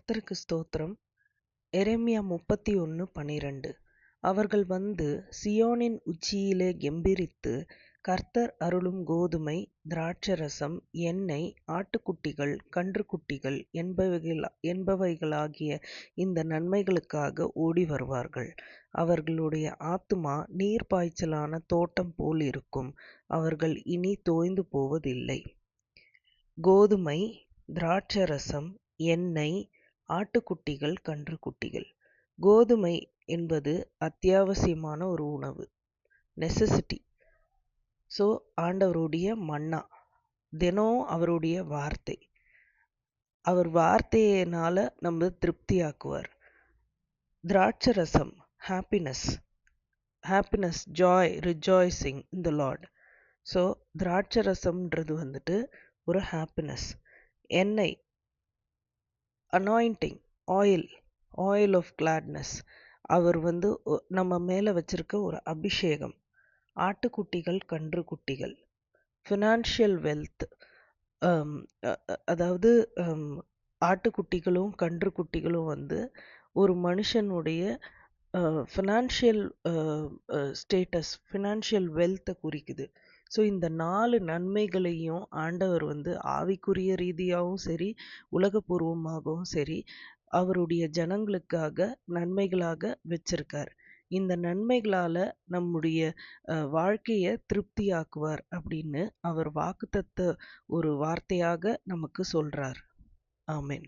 கர்த்தருக்கு ஸ்தோத்திரம். எரேமியா 31:12. அவர்கள் வந்து சியோனின் உச்சியிலே கெம்பீரித்து, கர்த்தர் அருளும் கோதுமை, திராட்சரசம், எண்ணெய், ஆட்டுக்குட்டிகள், கன்றுக்குட்டிகள் என்பவைகளாகிய இந்த நன்மைகளுக்காக ஓடி வருவார்கள். அவர்களுடைய ஆத்துமா நீர்ப்பாய்ச்சலான தோட்டம் போல் இருக்கும். அவர்கள் இனி தோய்ந்து போவதில்லை. கோதுமை, திராட்சரசம், எண்ணெய், ஆட்டுக்குட்டிகள், கன்றுக்குட்டிகள். கோதுமை என்பது அத்தியாவசியமான ஒரு உணவு, நெசசிட்டி. ஸோ ஆண்டவருடைய மன்னா, தினம் அவருடைய வார்த்தை. அவர் வார்த்தையினால நம்ம திருப்தியாக்குவார். திராட்சரசம், ஹாப்பினஸ், ஜாய், ரிஜாய்சிங் இன் த லார்ட். ஸோ திராட்சரசம்ன்றது வந்துட்டு ஒரு ஹாப்பினஸ். எண்ணெய், அனாயிண்டிங், ஆயில் ஆஃப் கிளாட்னஸ். அவர் வந்து நம்ம மேலே வச்சிருக்க ஒரு அபிஷேகம். ஆட்டுக்குட்டிகள், கன்றுக்குட்டிகள், ஃபினான்ஷியல் வெல்த். அதாவது ஆட்டுக்குட்டிகளும் கன்றுக்குட்டிகளும் வந்து ஒரு மனுஷனுடைய ஃபினான்ஷியல் ஸ்டேட்டஸ், ஃபினான்ஷியல் வெல்த்தை குறிக்குது. ஸோ இந்த 4 நன்மைகளையும் ஆண்டவர் வந்து ஆவிக்குரிய ரீதியாகவும் சரி, உலகபூர்வமாகவும் சரி, அவருடைய ஜனங்களுக்காக நன்மைகளாக வச்சிருக்கார். இந்த நன்மைகளால நம்முடைய வாழ்க்கையை திருப்தியாக்குவார் அப்படின்னு அவர் வாக்குத்தத்த ஒரு வார்த்தையாக நமக்கு சொல்றார். ஆமென்.